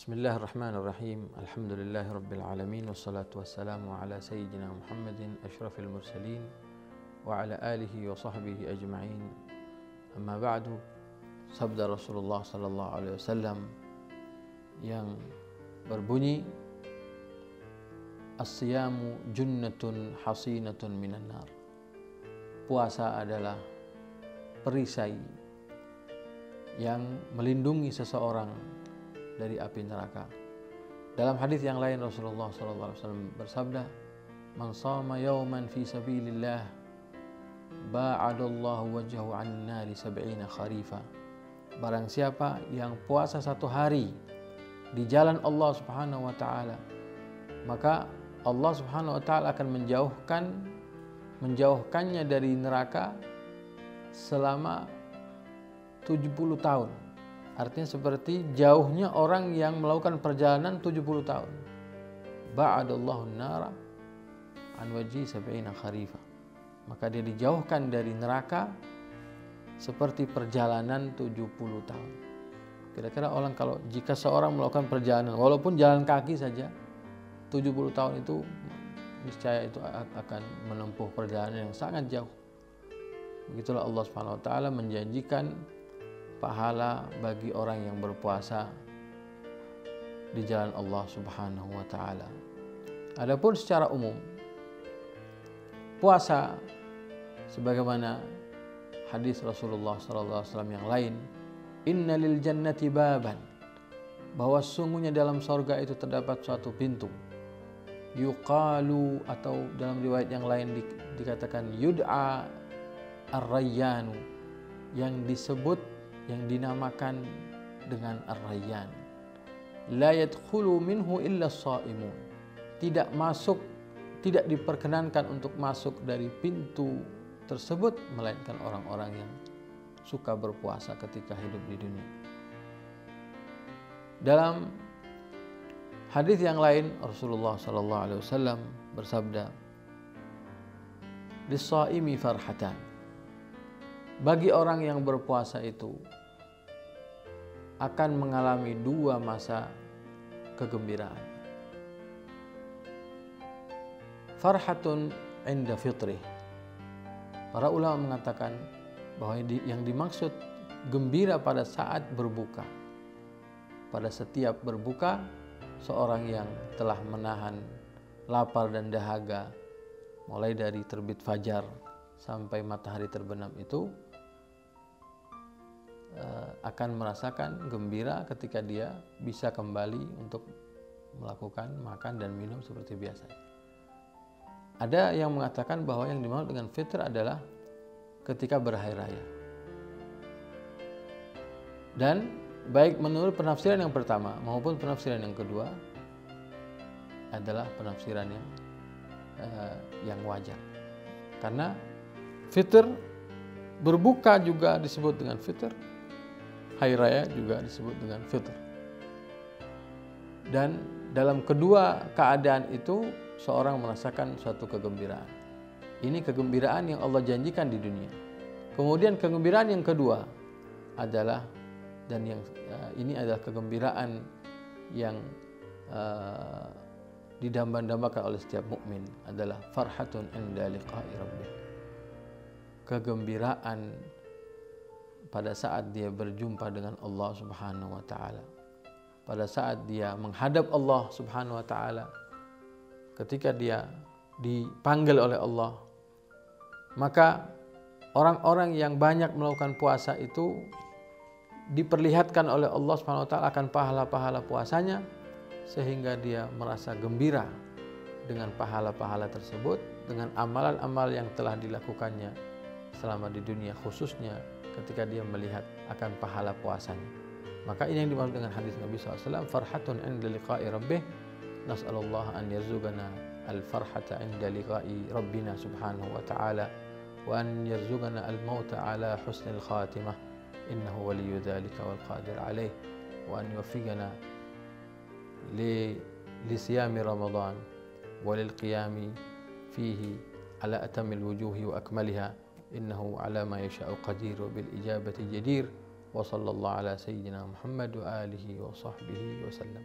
Bismillahirrahmanirrahim. Alhamdulillahirabbil alamin wassalatu wassalamu ala sayyidina Muhammadin asyrafil mursalin wa ala alihi wa sahbihi ajma'in. Amma ba'du. Sabda Rasulullah sallallahu alaihi wasallam yang berbunyi, as-siyamu junnatun hasinatun minan nar. Puasa adalah perisai yang melindungi seseorang dari api neraka. Dalam hadis yang lain Rasulullah SAW bersabda, "Man shama yawman fi sabilillah, ba'adallahu wajhahu 'an nari 70 kharifa." Barang siapa yang puasa satu hari di jalan Allah Subhanahu wa taala, maka Allah Subhanahu wa taala akan menjauhkannya dari neraka selama 70 tahun. Artinya seperti jauhnya orang yang melakukan perjalanan 70 tahun. Ba'adallahu nara an wajhi 70 kharifa. Maka dia dijauhkan dari neraka seperti perjalanan 70 tahun. Kira-kira orang jika seorang melakukan perjalanan walaupun jalan kaki saja 70 tahun itu niscaya itu akan menempuh perjalanan yang sangat jauh. Begitulah Allah Subhanahu wa taala menjanjikan pahala bagi orang yang berpuasa di jalan Allah Subhanahu wa taala. Adapun secara umum, puasa sebagaimana hadis Rasulullah sallallahu alaihi wasallam yang lain, innalil jannati baban, bahwa sungguhnya dalam surga itu terdapat suatu pintu. Yuqalu, atau dalam riwayat yang lain dikatakan yud'a ar-rayyanu, yang dinamakan dengan Ar-Rayyan. La yadkhulu minhu illa as-shaimun. Tidak diperkenankan untuk masuk dari pintu tersebut melainkan orang-orang yang suka berpuasa ketika hidup di dunia. Dalam hadis yang lain Rasulullah sallallahu alaihi wasallam bersabda, "Lis-shaimi farhatan." Bagi orang yang berpuasa itu akan mengalami dua masa kegembiraan. Farhatun inda fitrih. Para ulama mengatakan bahwa yang dimaksud gembira pada saat berbuka. Pada setiap berbuka, seorang yang telah menahan lapar dan dahaga mulai dari terbit fajar sampai matahari terbenam itu akan merasakan gembira ketika dia bisa kembali untuk melakukan makan dan minum seperti biasa. Ada yang mengatakan bahwa yang dimaksud dengan fitr adalah ketika berhari raya. Dan baik menurut penafsiran yang pertama maupun penafsiran yang kedua adalah penafsiran yang wajar. Karena fitr, berbuka juga disebut dengan fitr, hari raya juga disebut dengan fitr. Dan dalam kedua keadaan itu seorang merasakan suatu kegembiraan. Ini kegembiraan yang Allah janjikan di dunia. Kemudian kegembiraan yang kedua adalah, ini adalah kegembiraan yang didambakan oleh setiap mukmin, adalah farhatun inda liqa'i rabbih. Kegembiraan pada saat dia berjumpa dengan Allah Subhanahu wa taala. Pada saat dia menghadap Allah Subhanahu wa taala, ketika dia dipanggil oleh Allah, maka orang-orang yang banyak melakukan puasa itu diperlihatkan oleh Allah Subhanahu wa taala akan pahala-pahala puasanya, sehingga dia merasa gembira dengan pahala-pahala tersebut, dengan amalan-amal yang telah dilakukannya selama di dunia, khususnya ketika dia melihat akan pahala puasanya. Maka ini yang dimaksud dengan hadis Nabi SAW, farhatun inda liqa'i rabbih, nas'alullah an yarzuqana al-farhata inda liqa'i rabbina subhanahu wa ta'ala, wa an yarzuqana al-mauta ala husnil khatimah, innahu waliyyu dhalika wal qadir alaih, wa an yuwaffiqana li siyami ramadan wa lil qiyami fihi ala atamil wujuhi wa akmaliha, innahu ala ma yasha'u qadir wa bil ijabati jadir. Wa sallallahu ala sayyidina Muhammad wa alihi wa sahbihi wa sallam.